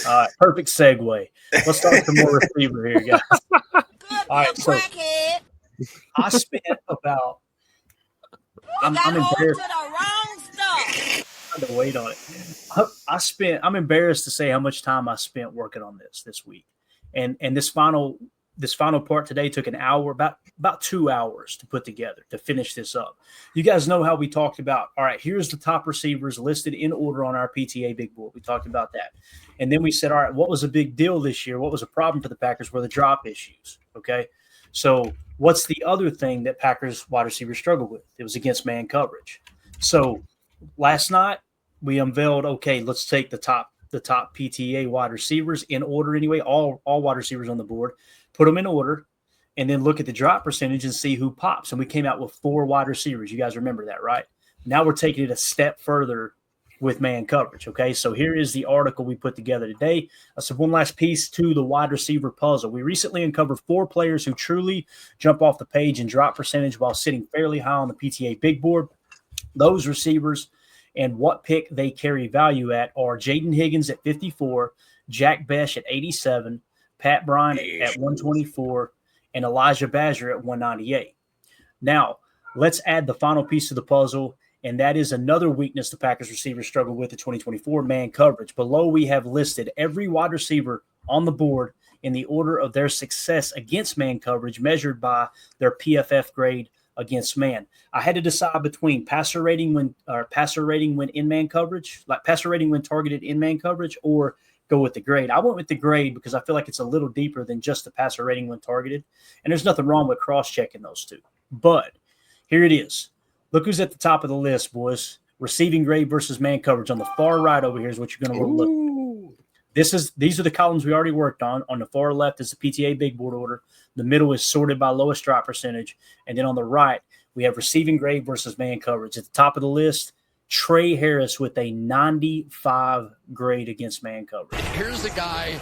All right, perfect segue. Let's start some more receiver here, guys. All right, so I spent about. I'm embarrassed. To wait on it. I'm embarrassed to say how much time I spent working on this week, and this final part today took an hour, about 2 hours to put together to finish this up. You guys know how we talked about. All right, here's the top receivers listed in order on our PTA big board. We talked about that, and then we said, all right, what was a big deal this year? What was a problem for the Packers? Were the drop issues? Okay, so what's the other thing that Packers wide receivers struggled with? It was against man coverage. So last night we unveiled, okay, let's take the top PTA wide receivers in order anyway, all wide receivers on the board, put them in order, and then look at the drop percentage and see who pops. And we came out with 4 wide receivers. You guys remember that, right? Now we're taking it a step further with man coverage. Okay, so here is the article we put together today. So one last piece to the wide receiver puzzle. We recently uncovered 4 players who truly jump off the page in drop percentage while sitting fairly high on the PTA big board. Those receivers and what pick they carry value at are Jaden Higgins at 54, Jack Bech at 87, Pat Bryant at 124, and Elijah Badger at 198. Now, let's add the final piece of the puzzle, and that is another weakness the Packers receivers struggle with in 2024, man coverage. Below, we have listed every wide receiver on the board in the order of their success against man coverage measured by their PFF grade against man. I had to decide between passer rating when in man coverage, like passer rating when targeted in man coverage, or go with the grade. I went with the grade because I feel like it's a little deeper than just the passer rating when targeted. And there's nothing wrong with cross-checking those two. But here it is. Look who's at the top of the list, boys. Receiving grade versus man coverage. On the far right over here is what you're going to want to look at. These are the columns we already worked on. On the far left is the PTA big board order. The middle is sorted by lowest drop percentage. And then on the right, we have receiving grade versus man coverage. At the top of the list, Trey Harris with a 95 grade against man coverage. Here's the guy.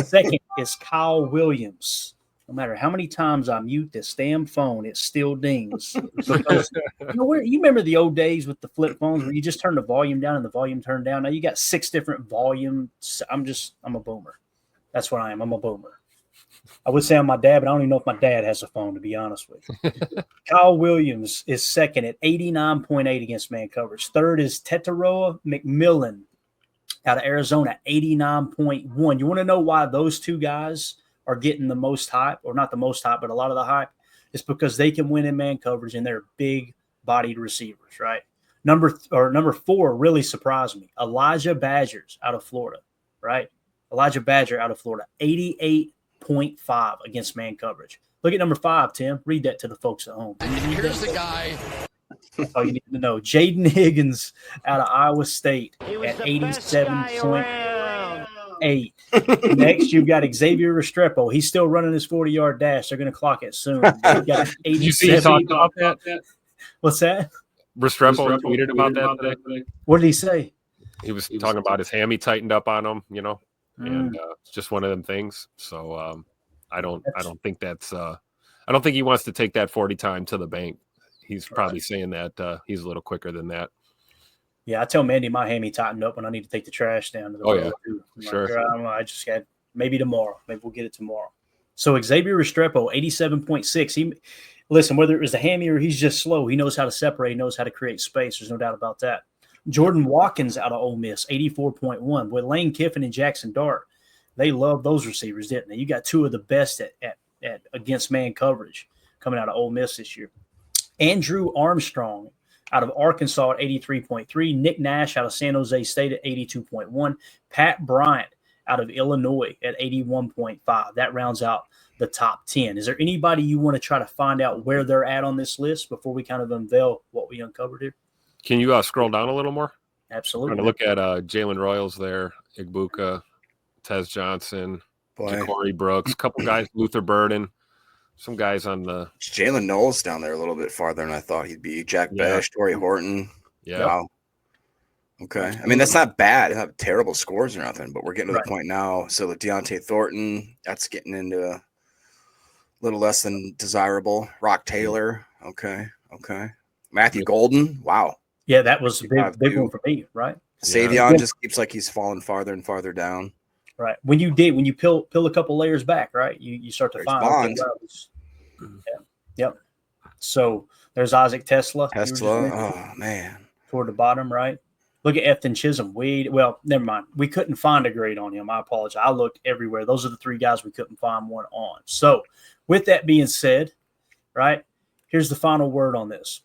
Second is Kyle Williams. No matter how many times I mute this damn phone, it still dings. Because, you remember the old days with the flip phones where you just turn the volume down and the volume turned down? Now you got 6 different volumes. I'm a boomer. That's what I am. I'm a boomer. I would say I'm my dad, but I don't even know if my dad has a phone, to be honest with you. Kyle Williams is second at 89.8 against man coverage. Third is Tetaroa McMillan out of Arizona, 89.1. You want to know why those two guys are getting the most hype, or not the most hype, but a lot of the hype? It's because they can win in man coverage and they're big-bodied receivers, right? Number 4 really surprised me. Elijah Badger out of Florida, right? Elijah Badger out of Florida, 88.5 against man coverage. Look at number 5, Tim. Read that to the folks at home. Here's the guy. That's all you need to know. Jaden Higgins out of Iowa State at 87.8. Next, you've got Xavier Restrepo. He's still running his 40-yard dash. They're going to clock it soon. You see he talked about that? What's that? Restrepo tweeted about that today. What did he say? He was talking about his hammy tightened up on him, and it's just one of them things. So I don't think that's I don't think he wants to take that 40 time to the bank. He's probably saying that he's a little quicker than that. Yeah, I tell Mandy my hammy tightened up when I need to take the trash down to the road. Sure. I just got maybe tomorrow. Maybe we'll get it tomorrow. So Xavier Restrepo, 87.6. Listen, whether it was a hammy or he's just slow, he knows how to separate, he knows how to create space. There's no doubt about that. Jordan Watkins out of Ole Miss, 84.1. With Lane Kiffin and Jackson Dart, they love those receivers, didn't they? You got 2 of the best at against man coverage coming out of Ole Miss this year. Andrew Armstrong out of Arkansas at 83.3. Nick Nash out of San Jose State at 82.1. Pat Bryant out of Illinois at 81.5. That rounds out the top 10. Is there anybody you want to try to find out where they're at on this list before we kind of unveil what we uncovered here? Can you scroll down a little more? Absolutely. I'm going to look at Jalen Royals there, Igbuka, Tez Johnson, Ja'Cory Brooks, a couple guys, Luther Burden. Some guys on the Jalen Knowles down there a little bit farther than I thought he'd be. Jack Bech, Torrey Horton. Yeah. Wow. Okay. I mean, that's not bad. It's not terrible scores or nothing, but we're getting to the point now. So the Deontay Thornton, that's getting into a little less than desirable. Rock Taylor. Okay. Matthew Golden. Wow. Yeah, that was a big one for me, right? Savion just keeps like he's falling farther and farther down. Right. When you peel a couple layers back, right, you start to There's find. Bond. Yep. So there's Isaac Tesla. Oh man. Toward the bottom, right? Look at Efton Chisholm. Never mind. We couldn't find a grade on him. I apologize. I looked everywhere. Those are the three guys we couldn't find one on. So with that being said, right, here's the final word on this.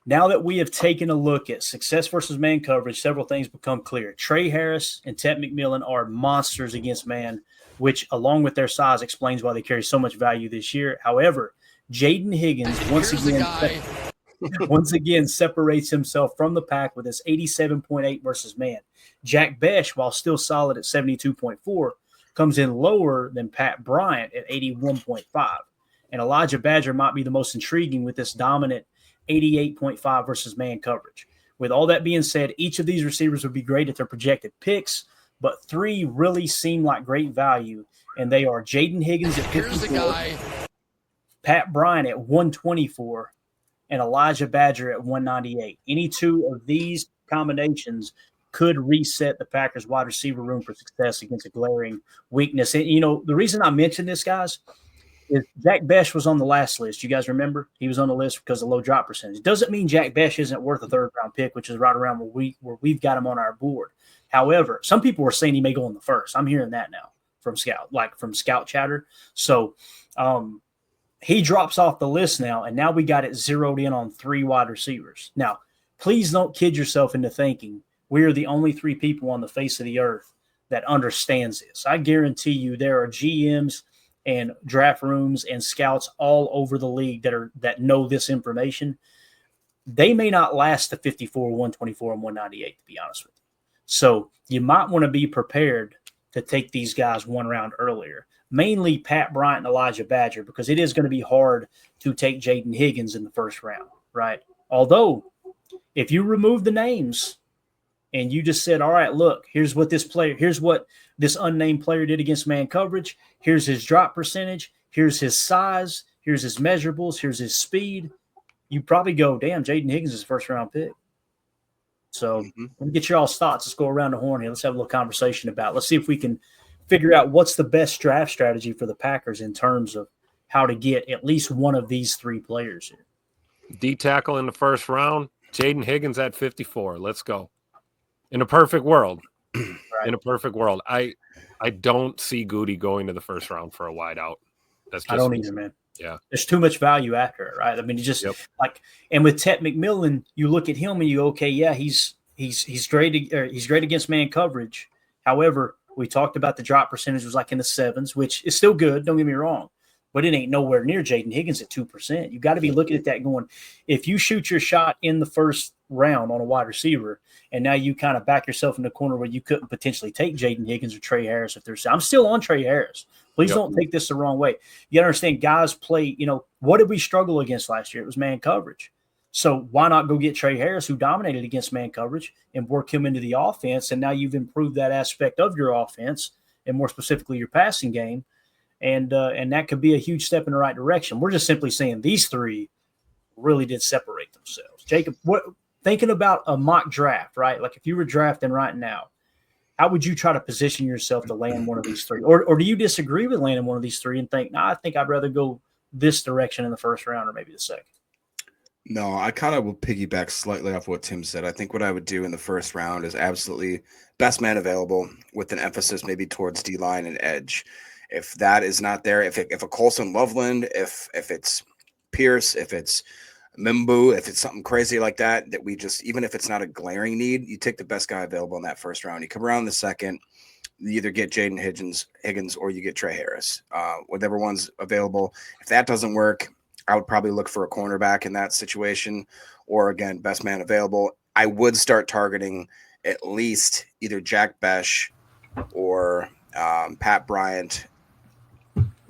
Now that we have taken a look at success versus man coverage, several things become clear. Trey Harris and Tet McMillan are monsters against man, which, along with their size, explains why they carry so much value this year. However, Jaden Higgins once again separates himself from the pack with his 87.8 versus man. Jack Besh, while still solid at 72.4, comes in lower than Pat Bryant at 81.5. And Elijah Badger might be the most intriguing with this dominant 88.5 versus man coverage. With all that being said, each of these receivers would be great at their projected picks, but three really seem like great value, and they are Jaden Higgins at 54, Pat Bryant at 124, and Elijah Badger at 198. Any two of these combinations could reset the Packers wide receiver room for success against a glaring weakness. And, the reason I mention this, guys, is Jack Besh was on the last list. You guys remember? He was on the list because of low drop percentage. Doesn't mean Jack Besh isn't worth a third-round pick, which is right around where we've got him on our board. However, some people are saying he may go in the first. I'm hearing that now from scout chatter. So he drops off the list now, and now we got it zeroed in on three wide receivers. Now, please don't kid yourself into thinking we are the only three people on the face of the earth that understands this. I guarantee you there are GMs and draft rooms and scouts all over the league that know this information. They may not last to 54, 124, and 198, to be honest with you. So you might want to be prepared to take these guys one round earlier, mainly Pat Bryant and Elijah Badger, because it is going to be hard to take Jaden Higgins in the first round, right? Although, if you remove the names and you just said, all right, look, here's what this unnamed player did against man coverage. Here's his drop percentage. Here's his size. Here's his measurables. Here's his speed. You probably go, damn, Jaden Higgins is a first-round pick. So let me get your all's thoughts. Let's go around the horn here. Let's have a little conversation about it. Let's see if we can figure out what's the best draft strategy for the Packers in terms of how to get at least one of these three players here. D tackle in the first round, Jaden Higgins at 54. Let's go. In a perfect world. Right. In a perfect world. I don't see Goody going to the first round for a wideout. I don't either, man. Yeah. There's too much value after it, right? I mean, and with Tet McMillan, you look at him and you go, okay, yeah, he's great against man coverage. However, we talked about the drop percentage was like in the 7s, which is still good, don't get me wrong, but it ain't nowhere near Jaden Higgins at 2%. You got to be looking at that going, if you shoot your shot in the first round on a wide receiver, and now you kind of back yourself in the corner where you couldn't potentially take Jaden Higgins or Trey Harris I'm still on Trey Harris. Please don't take this the wrong way. You got to understand, guys play, what did we struggle against last year? It was man coverage. So why not go get Trey Harris, who dominated against man coverage, and work him into the offense? And now you've improved that aspect of your offense, and more specifically your passing game. And that could be a huge step in the right direction. We're just simply saying these three really did separate themselves. Jacob, thinking about a mock draft, right? Like if you were drafting right now, how would you try to position yourself to land one of these three? Or do you disagree with landing one of these three and think, I think I'd rather go this direction in the first round or maybe the second? No, I kind of will piggyback slightly off what Tim said. I think what I would do in the first round is absolutely best man available with an emphasis maybe towards D-line and edge. If that is not there, if a Colson Loveland, if it's Pierce, if it's Mimbu, if it's something crazy like that we just, even if it's not a glaring need, you take the best guy available in that first round. You come around in the second, you either get Jaden Higgins or you get Trey Harris, whatever one's available. If that doesn't work, I would probably look for a cornerback in that situation, or again, best man available. I would start targeting at least either Jack Besh or Pat Bryant,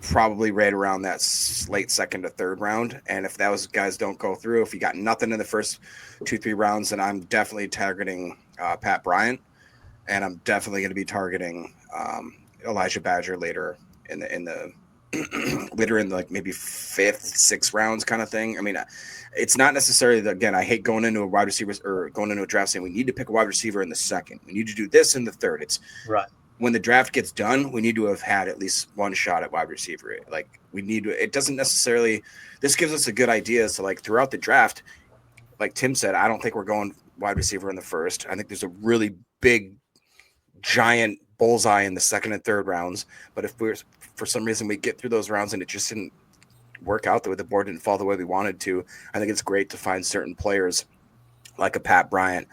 probably right around that late second to third round. And if those guys don't go through, if you got nothing in the first 2-3 rounds, then I'm definitely targeting Pat Bryant, and I'm definitely going to be targeting Elijah Badger later in the later in like maybe 5th, 6th rounds kind of thing. I mean, it's not necessarily that, again, I hate going into a wide receiver or going into a draft saying we need to pick a wide receiver in the 2nd. We need to do this in the 3rd. It's right. When the draft gets done, we need to have had at least one shot at wide receiver. Like we need to, it doesn't necessarily, this gives us a good idea. So like throughout the draft, like Tim said, I don't think we're going wide receiver in the 1st. I think there's a really big, giant bullseye in the 2nd and 3rd rounds. But if we're, for some reason we get through those rounds and it just didn't work out the way the board didn't fall the way we wanted to, I think it's great to find certain players like a Pat Bryant,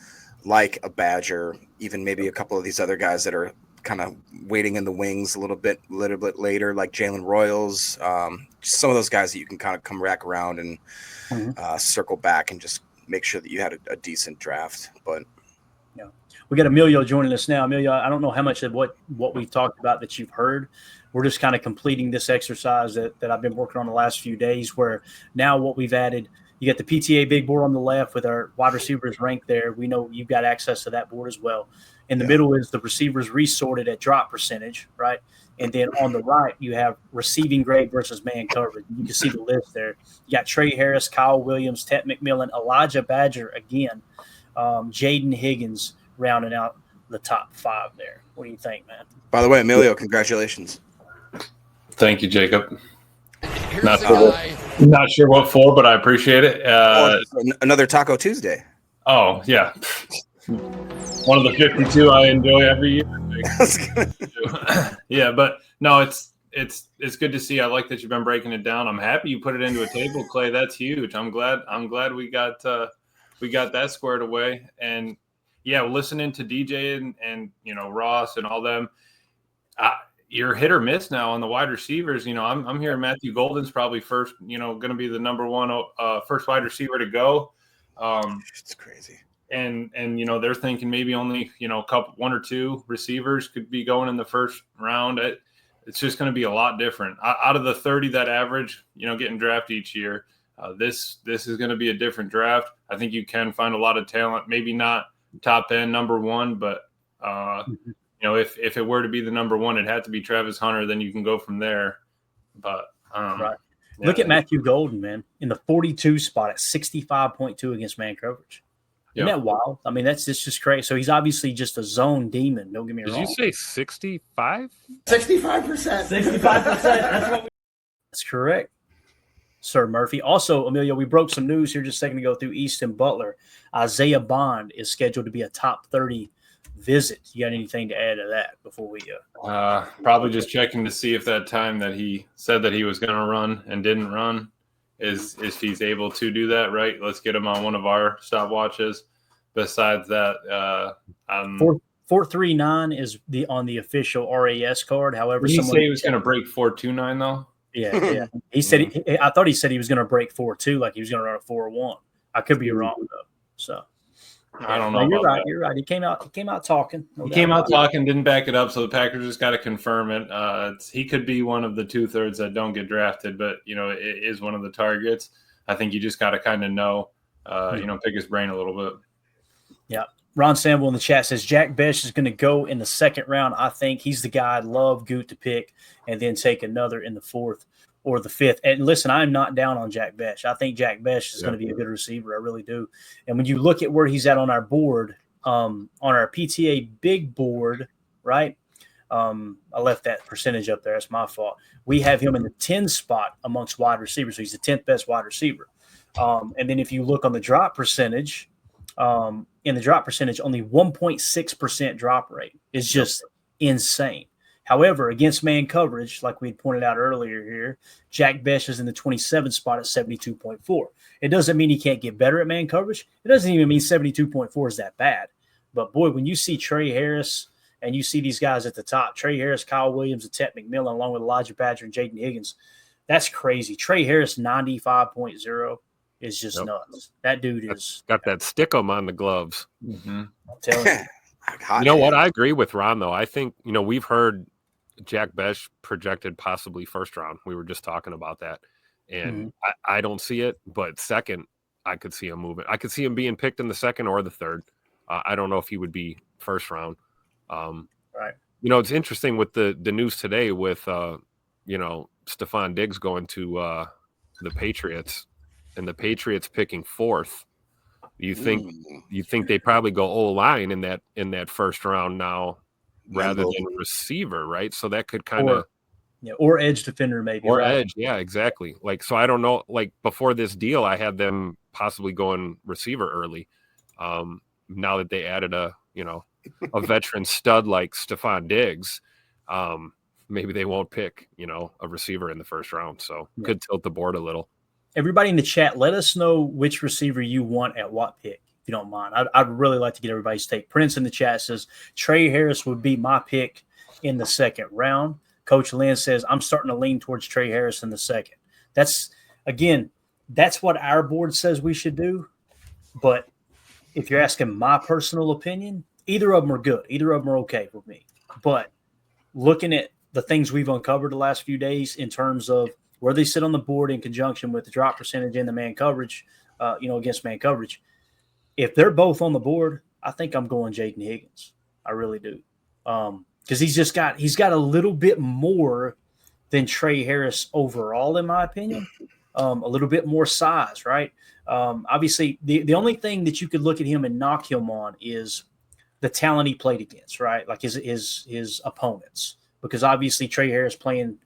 like a Badger, even maybe a couple of these other guys that are kind of waiting in the wings a little bit later, like Jalen Royals, just some of those guys that you can kind of come back around and circle back and just make sure that you had a decent draft. But yeah, we got Emilio joining us now. Emilio, I don't know how much of what we've talked about that you've heard. We're just kind of completing this exercise that I've been working on the last few days, where now what we've added, you got the PTA big board on the left with our wide receivers ranked there. We know you've got access to that board as well. In the middle is the receivers resorted at drop percentage, right? And then on the right, you have receiving grade versus man coverage. You can see the list there. You got Trey Harris, Kyle Williams, Ted McMillan, Elijah Badger again, Jaden Higgins rounding out the top 5 there. What do you think, man? By the way, Emilio, congratulations. Thank you, Jacob. Here's Not a for guy. Not sure what for, but I appreciate it. Another Taco Tuesday. Oh, yeah. One of the 52 I enjoy every year. Yeah, but no, it's good to see. I like that you've been breaking it down. I'm happy you put it into a table, Clay. That's huge. I'm glad we got that squared away. And yeah, listening to DJ and Ross and all them, you're hit or miss now on the wide receivers. I'm hearing Matthew Golden's probably first, going to be the number 1 first wide receiver to go. It's crazy. And they're thinking maybe only, one or 2 receivers could be going in the first round. It's just going to be a lot different. Out of the 30 that average, getting drafted each year, this is going to be a different draft. I think you can find a lot of talent, maybe not top end number 1, but if it were to be the number 1, it had to be Travis Hunter. Then you can go from there. But right. Yeah. Look at Matthew Golden, man, in the 42 spot at 65.2 against man coverage. Isn't that wild? I mean, that's just crazy. So he's obviously just a zone demon. Don't get me wrong. Did you say 65? 65%. That's correct, Sir Murphy. Also, Emilio, we broke some news here just a second ago through Easton Butler. Isaiah Bond is scheduled to be a top 30 visit. You got anything to add to that before we probably just checking to see if that time that he said that he was going to run and didn't run is if he's able to do that, right? Let's get him on one of our stopwatches. Besides that, 439 is on the official RAS card. However, did he say he was going to break 429 though? Yeah. He said I thought he said he was going to break 4.2, like he was going to run a 4.1. I could be wrong though. So I don't know. No, you're right. He came out talking. He came out talking, didn't back it up. So the Packers just got to confirm it. He could be one of the 2/3 that don't get drafted, but it is one of the targets. I think you just got to kind of know, pick his brain a little bit. Yeah. Ron Samble in the chat says Jack Bech is going to go in the 2nd round. I think he's the guy I'd love Goot to pick and then take another in the 4th or the 5th. And listen, I'm not down on Jack Bech. I think Jack Bech is going to be a good receiver. I really do. And when you look at where he's at on our board, on our PTA big board, right? I left that percentage up there. That's my fault. We have him in the 10 spot amongst wide receivers. So he's the 10th best wide receiver. And then if you look on the drop percentage, only 1.6% drop rate is just insane. However, against man coverage, like we pointed out earlier here, Jack Bech is in the 27th spot at 72.4. It doesn't mean he can't get better at man coverage. It doesn't even mean 72.4 is that bad. But, boy, when you see Trey Harris and you see these guys at the top, Trey Harris, Kyle Williams, and Ted McMillan, along with Elijah Badger and Jaden Higgins, that's crazy. Trey Harris, 95.0 is just nuts. That dude is got that stick-em on the gloves. Mm-hmm. I'm telling you. You know what? I agree with Ron, though. I think, we've heard Jack Bech projected possibly 1st round. We were just talking about that. And I don't see it, but 2nd, I could see him moving. I could see him being picked in the 2nd or the 3rd. I don't know if he would be 1st round. Right. It's interesting with the news today with Stephon Diggs going to the Patriots and the Patriots picking 4th, you think they probably go O-line in that first round now rather than receiver, right? So that could kind of or edge defender maybe. Or edge, yeah, exactly. Like, so I don't know, like before this deal, I had them possibly going receiver early. Now that they added a veteran stud like Stephon Diggs, maybe they won't pick, a receiver in the first round. So could tilt the board a little. Everybody in the chat, let us know which receiver you want at what pick, if you don't mind. I'd really like to get everybody's take. Prince in the chat says Trey Harris would be my pick in the second round. Coach Lynn says I'm starting to lean towards Trey Harris in the second. That's what our board says we should do. But if you're asking my personal opinion, either of them are good. Either of them are okay with me. But looking at the things we've uncovered the last few days in terms of where they sit on the board in conjunction with the drop percentage and the man coverage, against man coverage, if they're both on the board, I think I'm going Jaden Higgins. I really do. Because he's got a little bit more than Trey Harris overall, in my opinion. A little bit more size, right? Obviously, the only thing that you could look at him and knock him on is the talent he played against, right? Like his opponents. Because obviously Trey Harris playing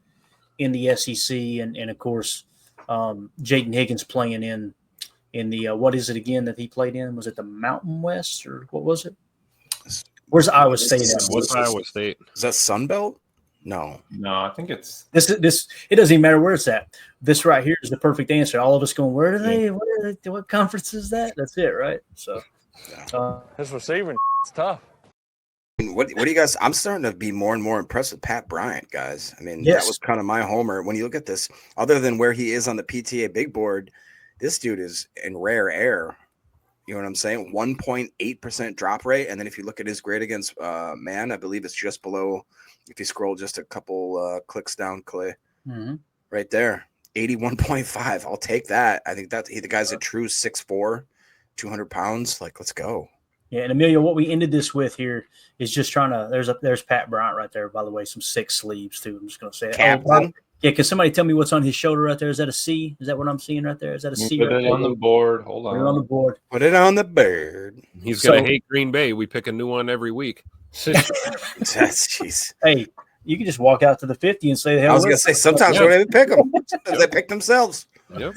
in the SEC and of course Jaden Higgins playing in the what is it again that he played in? Was it the Mountain West or what was it? Where's Iowa State at? What's Iowa State? Is that Sun Belt? No, I think it's this. It doesn't even matter where it's at. This right here is the perfect answer. All of us going, where are they? What conference is that? That's it, right? So, his receiving is tough. What do you guys? I'm starting to be more and more impressed with Pat Bryant, guys. I mean, yes. That was kind of my homer. When you look at this, other than where he is on the PTA big board, this dude is in rare air. You know what I'm saying? 1.8% drop rate. And then if you look at his grade against man, I believe it's just below. If you scroll just a couple clicks down, Clay, right there, 81.5. I'll take that. I think that the guy's a true 6'4", 200 pounds. Like, let's go. Yeah, and Emilio, what we ended this with here is just trying to. There's Pat Bryant right there. By the way, some sick sleeves too. I'm just going to say it. Captain. Yeah, can somebody tell me what's on his shoulder right there? Is that a C? Is that what I'm seeing right there? Is that a C? Put it on the board. Hold on. Put it on the board. Put it on the board. He's going to hate Green Bay. We pick a new one every week. That's jeez. Hey, you can just walk out to the 50 and say the hell. I was going to say sometimes we don't even pick them. Sometimes they pick themselves. Yep.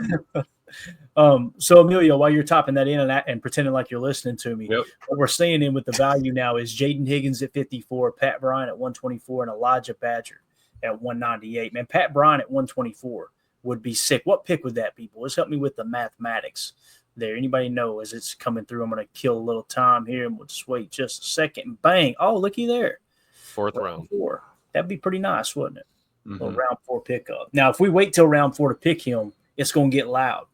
So Emilio, while you're topping that in and pretending like you're listening to me, what we're staying in with the value now is Jaden Higgins at 54, Pat Bryant at 124, and Elijah Badger at 198. Man, Pat Bryant at 124 would be sick. What pick would that be, boys? Help me with the mathematics there. Anybody know as it's coming through? I'm going to kill a little time here, and we'll just wait just a second. Bang. Oh, looky there. Fourth round. 4. That'd be pretty nice, wouldn't it? Mm-hmm. A round 4 pickup. Now, if we wait till round 4 to pick him, it's going to get loud.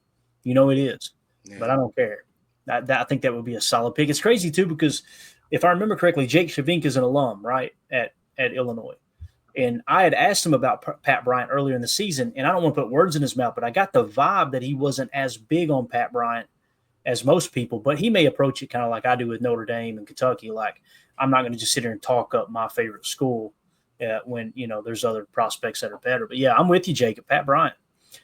You know it is. Yeah. But I don't care. I think that would be a solid pick. It's crazy, too, because if I remember correctly, Jake Shavink is an alum, right, at Illinois. And I had asked him about Pat Bryant earlier in the season, and I don't want to put words in his mouth, but I got the vibe that he wasn't as big on Pat Bryant as most people, but he may approach it kind of like I do with Notre Dame and Kentucky. Like, I'm not going to just sit here and talk up my favorite school when, there's other prospects that are better. But, yeah, I'm with you, Jacob. Pat Bryant.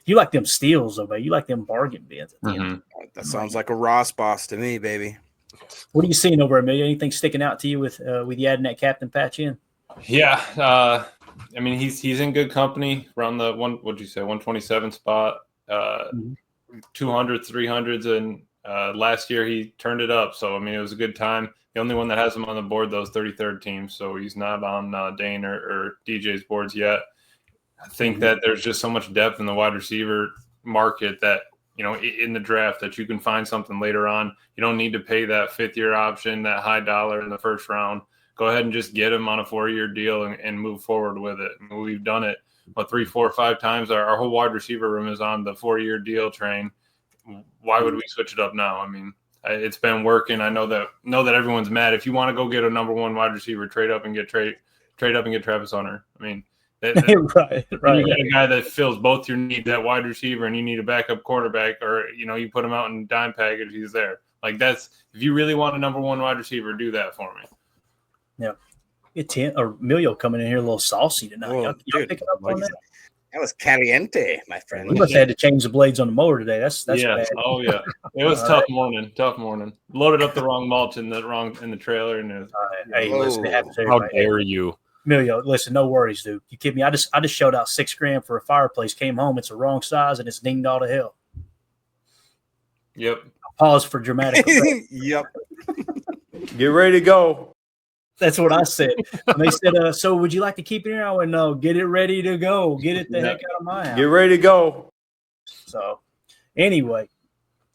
You like them steals, though, babe. You like them bargain bins. That sounds like a Ross boss to me, baby. What are you seeing over, Amelia? Anything sticking out to you with you adding that captain patch in? Yeah. I mean, he's in good company around the 127 spot, 200, 300s. And last year he turned it up. So, I mean, it was a good time. The only one that has him on the board, those 33rd team. So he's not on Dane or DJ's boards yet. I think that there's just so much depth in the wide receiver market that, in the draft that you can find something later on. You don't need to pay that 5th-year option, that high dollar in the first round. Go ahead and just get him on a 4-year deal and move forward with it. I mean, we've done it 3, 4, 5 times. Our whole wide receiver room is on the 4-year deal train. Why would we switch it up now? I mean, it's been working. I know that everyone's mad. If you want to go get a number 1 wide receiver, trade up and get Travis Hunter. I mean, right. You got a guy that fills both your needs, that wide receiver, and you need a backup quarterback, or you put him out in dime package, he's there. Like, that's, if you really want a number 1 wide receiver, do that for me. Yeah. Emilio coming in here a little saucy tonight. Y'all picking up on that? That was caliente, my friend. You must have had to change the blades on the mower today. That's yeah. bad. Oh yeah. It was tough morning. Tough morning. Loaded up the wrong mulch in the trailer, and it was, Hey, listen, it happens to How everybody. dare you? Emilio, listen, no worries, dude. You kidding me? I just shelled out $6,000 for a fireplace. Came home, it's the wrong size, and it's dinged all to hell. Yep. Pause for dramatic effect. Yep. Get ready to go. That's what I said. And they said, so would you like to keep it here? I went, no, get it ready to go. Get it the heck out of my house. Get ready to go. So anyway,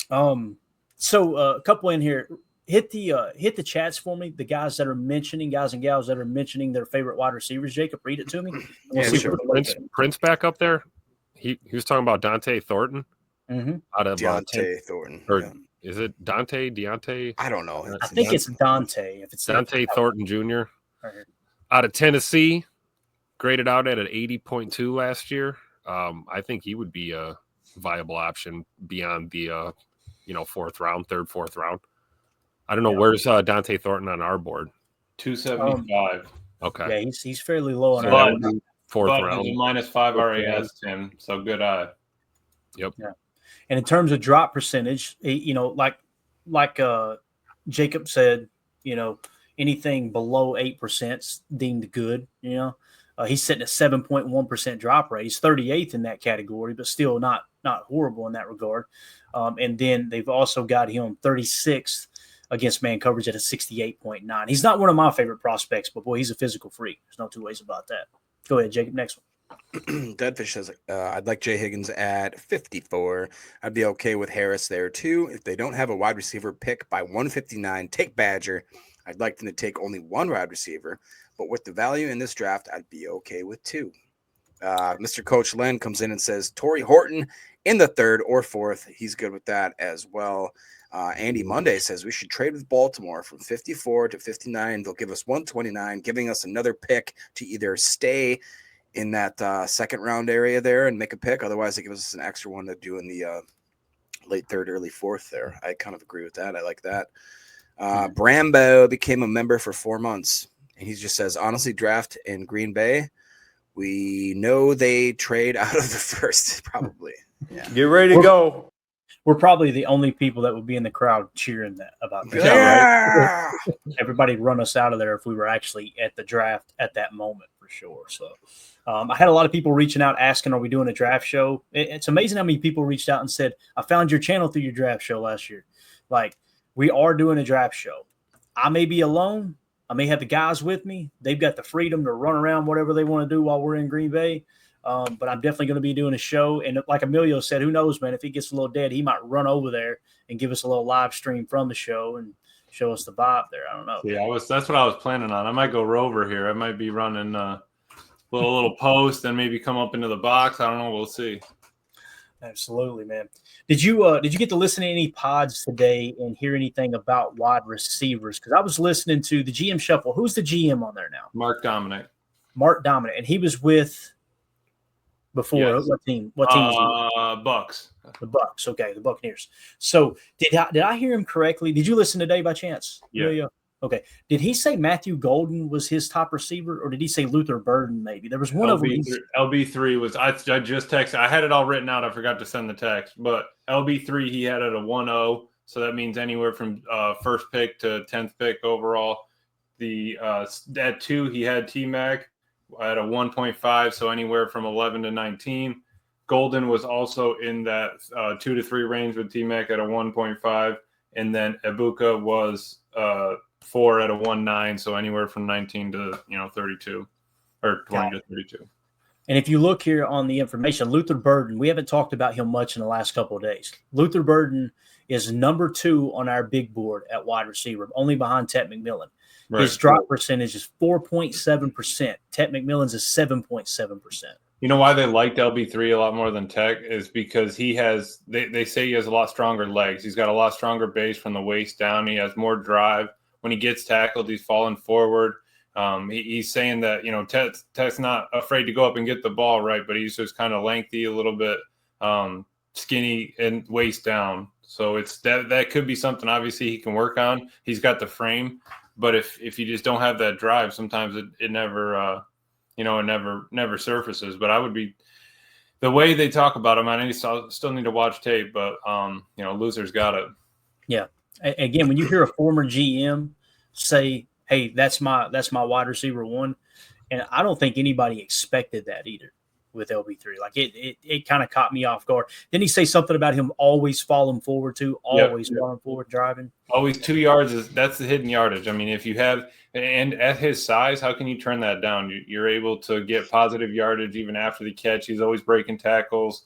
so a couple in here. Hit the chats for me. The guys and gals that are mentioning their favorite wide receivers. Jacob, read it to me. Yeah, see sure. what Prince back up there. He was talking about Dante Thornton out of Deontay Thornton. or Yeah. is it Deontay? I don't know. I think it's Dante. If it's Dante Thornton Jr. Right here. out of Tennessee, graded out at an 80.2 last year. I think he would be a viable option beyond the fourth round. I don't know where's Dante Thornton on our board. 275. Okay, Yeah, he's fairly low on so our that would be fourth But round. has a -5 RAS, Tim. So good eye. Yep. Yeah. And in terms of drop percentage, like Jacob said, anything below 8% deemed good. He's sitting at 7.1% drop rate. He's 38th in that category, but still not horrible in that regard. And then they've also got him 36th against man coverage at a 68.9. He's not one of my favorite prospects, but boy, he's a physical freak. There's no two ways about that. Go ahead, Jacob. Next one. Deadfish says, I'd like Jay Higgins at 54. I'd be okay with Harris there too. If they don't have a wide receiver pick by 159, take Badger. I'd like them to take only one wide receiver, but with the value in this draft, I'd be okay with two. Mr. Coach Len comes in and says, Torrey Horton in the third or fourth. He's good with that as well. Andy Monday says we should trade with Baltimore from 54 to 59. They'll give us 129, giving us another pick to either stay in that second round area there and make a pick. Otherwise, they give us an extra one to do in the late third, early fourth there. I kind of agree with that. I like that. Brambo became a member for 4 months. And he just says, honestly, draft in Green Bay. We know they trade out of the first, probably. Yeah. Get ready to go. We're probably the only people that would be in the crowd cheering about that. Yeah. Right? Everybody'd run us out of there if we were actually at the draft at that moment for sure. So I had a lot of people reaching out asking, are we doing a draft show? It's amazing how many people reached out and said, I found your channel through your draft show last year. Like, we are doing a draft show. I may be alone. I may have the guys with me. They've got the freedom to run around whatever they want to do while we're in Green Bay. But I'm definitely going to be doing a show. And like Emilio said, who knows, man, if he gets a little dead, he might run over there and give us a little live stream from the show and show us the vibe there. I don't know. Yeah, that's what I was planning on. I might go rover here. I might be running a little post and maybe come up into the box. I don't know. We'll see. Absolutely, man. Did you get to listen to any pods today and hear anything about wide receivers? Because I was listening to the GM Shuffle. Who's the GM on there now? Mark Dominic. Mark Dominic. And he was with before. Yes. What team was he? Bucks. The Bucks. Okay, the Buccaneers. So did I hear him correctly? Did you listen today by chance? Yeah. Okay. Did he say Matthew Golden was his top receiver, or did he say Luther Burden maybe? There was one of them. LB3 was – I just texted. I had it all written out. I forgot to send the text. But LB3 he had at a 1-0, so that means anywhere from first pick to 10th pick overall. At 2 he had T-Mac at a 1.5, so anywhere from 11 to 19. Golden was also in that 2 to 3 range with T-Mac at a 1.5, and then Ibuka was 4 at a 1.9, so anywhere from 19 to 32 or 20 to 32. And if you look here on the information, Luther Burden, we haven't talked about him much in the last couple of days. Luther Burden is number 2 on our big board at wide receiver, only behind Tet McMillan. Right. His drop percentage is 4.7%. Tet McMillan's is 7.7%. You know why they liked LB3 a lot more than Tech is because he has they say he has a lot stronger legs. He's got a lot stronger base from the waist down. He has more drive. When he gets tackled, he's falling forward. He's saying that, Tech's not afraid to go up and get the ball, right, but he's just kind of lengthy, a little bit skinny and waist down. So it's that could be something obviously he can work on. He's got the frame, but if you just don't have that drive, sometimes it never it never surfaces. But I would be the way they talk about him, I still need to watch tape, but losers got it. Yeah. Again, when you hear a former GM say, "Hey, that's my wide receiver one," and I don't think anybody expected that either with LB3. Like it kind of caught me off guard. Didn't he say something about him always falling forward too, always falling forward driving? Always 2 yards that's the hidden yardage. I mean, if you have and at his size, how can you turn that down? You're able to get positive yardage even after the catch. He's always breaking tackles.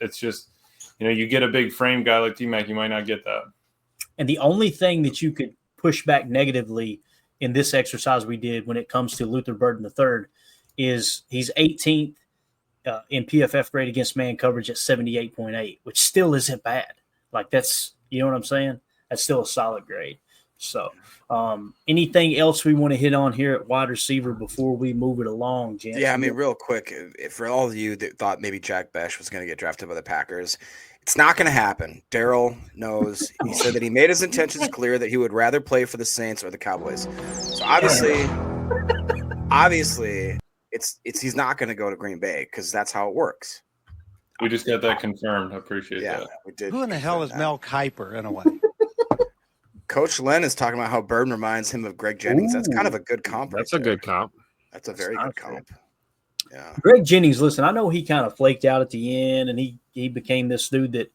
It's just, you get a big frame guy like T-Mac, you might not get that. And the only thing that you could push back negatively in this exercise we did when it comes to Luther Burden III is he's 18th in PFF grade against man coverage at 78.8, which still isn't bad. Like that's, you know what I'm saying? That's still a solid grade. So anything else we want to hit on here at wide receiver before we move it along, Jen? Yeah, I mean, real quick, for all of you that thought maybe Jack Bech was going to get drafted by the Packers, it's not going to happen. Daryl knows. He said that he made his intentions clear that he would rather play for the Saints or the Cowboys. So obviously, it's he's not going to go to Green Bay because that's how it works. We just got that confirmed. I appreciate that. We did. Who in the hell is Mel Kiper in a way? Coach Len is talking about how Burden reminds him of Greg Jennings. That's kind of a good comp. That's a good comp. That's a very good comp. Yeah. Greg Jennings, listen, I know he kind of flaked out at the end, and he became this dude that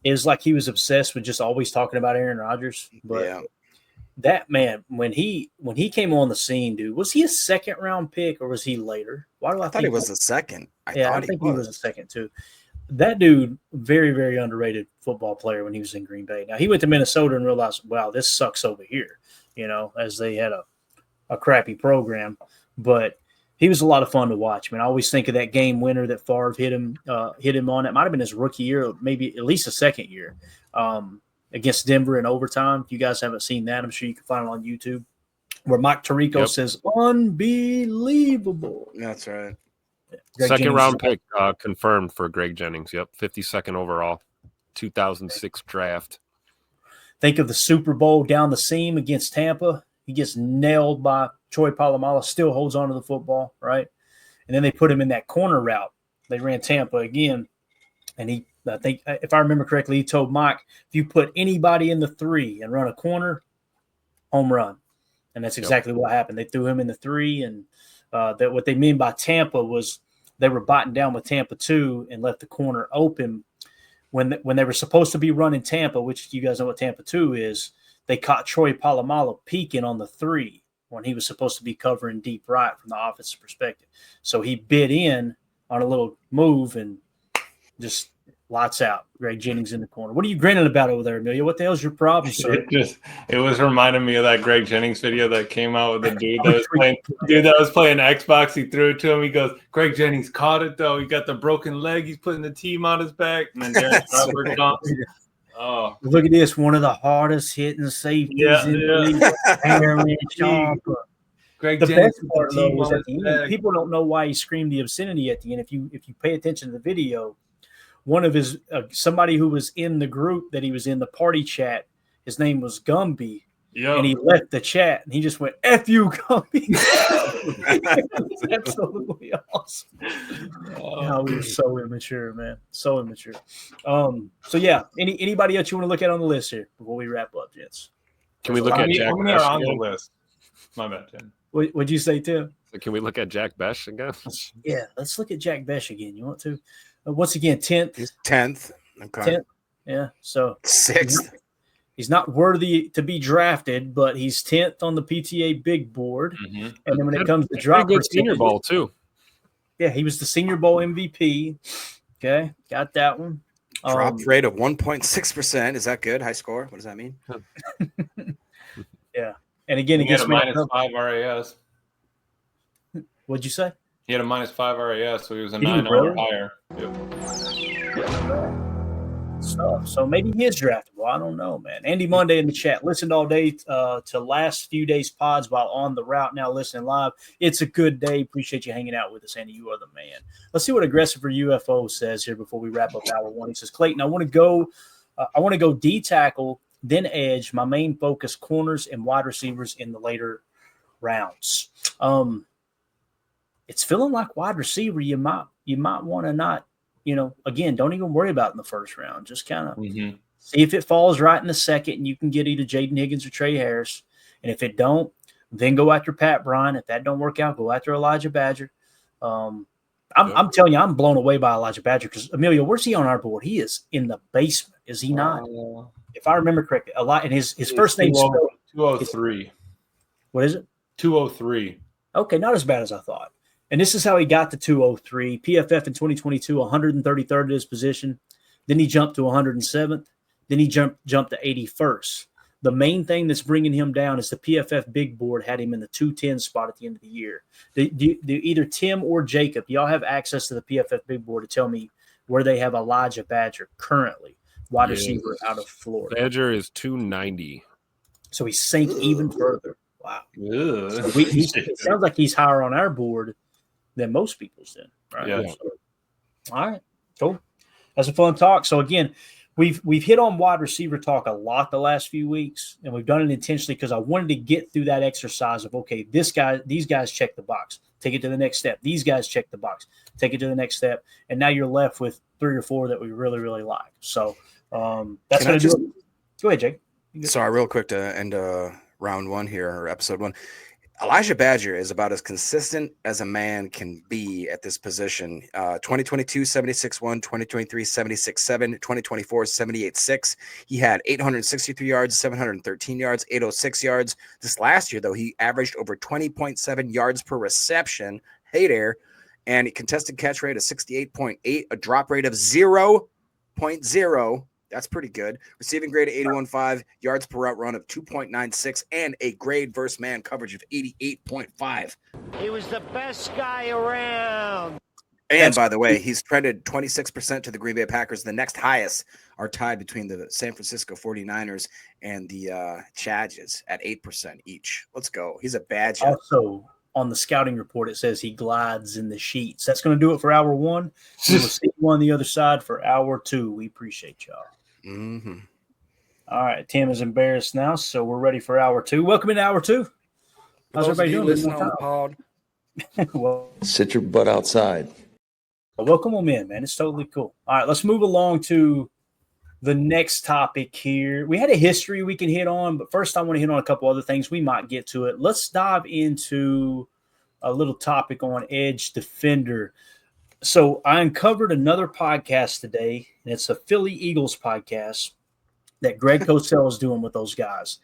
is like he was obsessed with just always talking about Aaron Rodgers. But that man, when he came on the scene, dude, was he a second round pick or was he later? Why do I thought he was a second? I think he was a second too. That dude, very, very underrated football player when he was in Green Bay. Now he went to Minnesota and realized, wow, this sucks over here, as they had a crappy program. But he was a lot of fun to watch. Man, I always think of that game winner that Favre hit him on. It might have been his rookie year, maybe at least a second year, against Denver in overtime. If you guys haven't seen that, I'm sure you can find it on YouTube, where Mike Tirico says, "Unbelievable." That's right. Second round pick confirmed for Greg Jennings. Yep, 52nd overall, 2006 draft. Think of the Super Bowl down the seam against Tampa. He gets nailed by Troy Polamalu, still holds on to the football, right? And then they put him in that corner route. They ran Tampa again. And I think, if I remember correctly, he told Mike, if you put anybody in the 3 and run a corner, home run. And that's exactly what happened. They threw him in the 3. And that what they mean by Tampa was they were biting down with Tampa 2 and left the corner open. When they were supposed to be running Tampa, which you guys know what Tampa 2 is, they caught Troy Polamalu peeking on the 3 when he was supposed to be covering deep right from the offensive perspective. So he bit in on a little move and just lights out. Greg Jennings in the corner. What are you grinning about over there, Amelia? What the hell's your problem, sir? It was reminding me of that Greg Jennings video that came out with the dude that was playing Xbox. He threw it to him. He goes, Greg Jennings caught it though. He got the broken leg. He's putting the team on his back. And then Darren Crawford dunks. Oh, look at this! One of the hardest hitting safeties in the league. Greg the Jennings best part though was at the end. People don't know why he screamed the obscenity at the end. If you pay attention to the video, one of his somebody who was in the group that he was in the party chat, his name was Gumby, and he left the chat and he just went "F you, Gumby." Absolutely awesome. Oh, we were so immature, man. So immature. So yeah, anybody else you want to look at on the list here before we wrap up, gents? Can we look at Jack Bech on the list? My bad, Tim. What'd you say, Tim? Can we look at Jack Bech again? Yeah, let's look at Jack Bech again. You want to? Once again, 10th. He's 10th. Okay. 10th. Yeah. So 6th. He's not worthy to be drafted, but he's 10th on the PTA big board. Mm-hmm. And then when it comes to drop good Senior Bowl too. Yeah, he was the Senior Bowl MVP. Okay, got that one. Drop rate of 1.6%. Is that good? High score? What does that mean? Yeah. And again, he had a -5 RAS. What'd you say? He had a -5 RAS, so he was a 9 or higher. Yep. So maybe he is draftable. I don't know, man. Andy Monday in the chat. Listened all day to last few days pods while on the route. Now listening live. It's a good day. Appreciate you hanging out with us, Andy. You are the man. Let's see what Aggressive for UFO says here before we wrap up hour 1. He says, Clayton, I want to go D tackle, then edge. My main focus, corners and wide receivers in the later rounds. it's feeling like wide receiver. You might want to not, again, don't even worry about it in the first round. Just kind of see if it falls right in the second, and you can get either Jaden Higgins or Trey Harris. And if it don't, then go after Pat Bryant. If that don't work out, go after Elijah Badger. I'm telling you, I'm blown away by Elijah Badger because, Emilio, where's he on our board? He is in the basement, is he not? If I remember correctly, and his first name's 203. What is it? 203. Okay, not as bad as I thought. And this is how he got to 203. PFF in 2022, 133rd at his position. Then he jumped to 107th. Then he jumped to 81st. The main thing that's bringing him down is the PFF big board had him in the 210 spot at the end of the year. Do either Tim or Jacob, do y'all have access to the PFF big board to tell me where they have Elijah Badger currently, wide receiver out of Florida? Badger is 290. So he sank even further. Wow. So it Yeah. sounds like he's higher on our board than most people's then. Right? Yeah. So, all right. Cool. That's a fun talk. So again, we've hit on wide receiver talk a lot the last few weeks, and we've done it intentionally because I wanted to get through that exercise of, okay, these guys check the box, take it to the next step. These guys check the box, take it to the next step. And now you're left with 3 or 4 that we really, really like. So that's going to do it. Go ahead, Jake. Sorry, real quick to end round 1 here, or episode 1. Elijah Badger is about as consistent as a man can be at this position. 2022, 76.1, 2023, 76.7, 2024, 78.6. He had 863 yards, 713 yards, 806 yards. This last year, though, he averaged over 20.7 yards per reception. Hey there. And a contested catch rate of 68.8, a drop rate of 0.0. That's pretty good. Receiving grade of 81.5, yards per route run of 2.96, and a grade versus man coverage of 88.5. He was the best guy around. And by the way, he's trended 26% to the Green Bay Packers. The next highest are tied between the San Francisco 49ers and the Chargers at 8% each. Let's go. He's a Badger. Also, on the scouting report, it says he glides in the sheets. That's going to do it for hour 1. We will see you on the other side for hour 2. We appreciate y'all. Mm-hmm. All right, Tim is embarrassed now, so we're ready for hour 2. Welcome into hour 2. How's everybody doing? Listening on the pod. Well, Sit your butt outside. welcome them in, man. It's totally cool. All right, let's move along to the next topic here. We had a history we can hit on, but first I want to hit on a couple other things. We might get to it. Let's dive into a little topic on edge defender. So I uncovered another podcast today, and it's a Philly Eagles podcast that Greg Cosell is doing with those guys.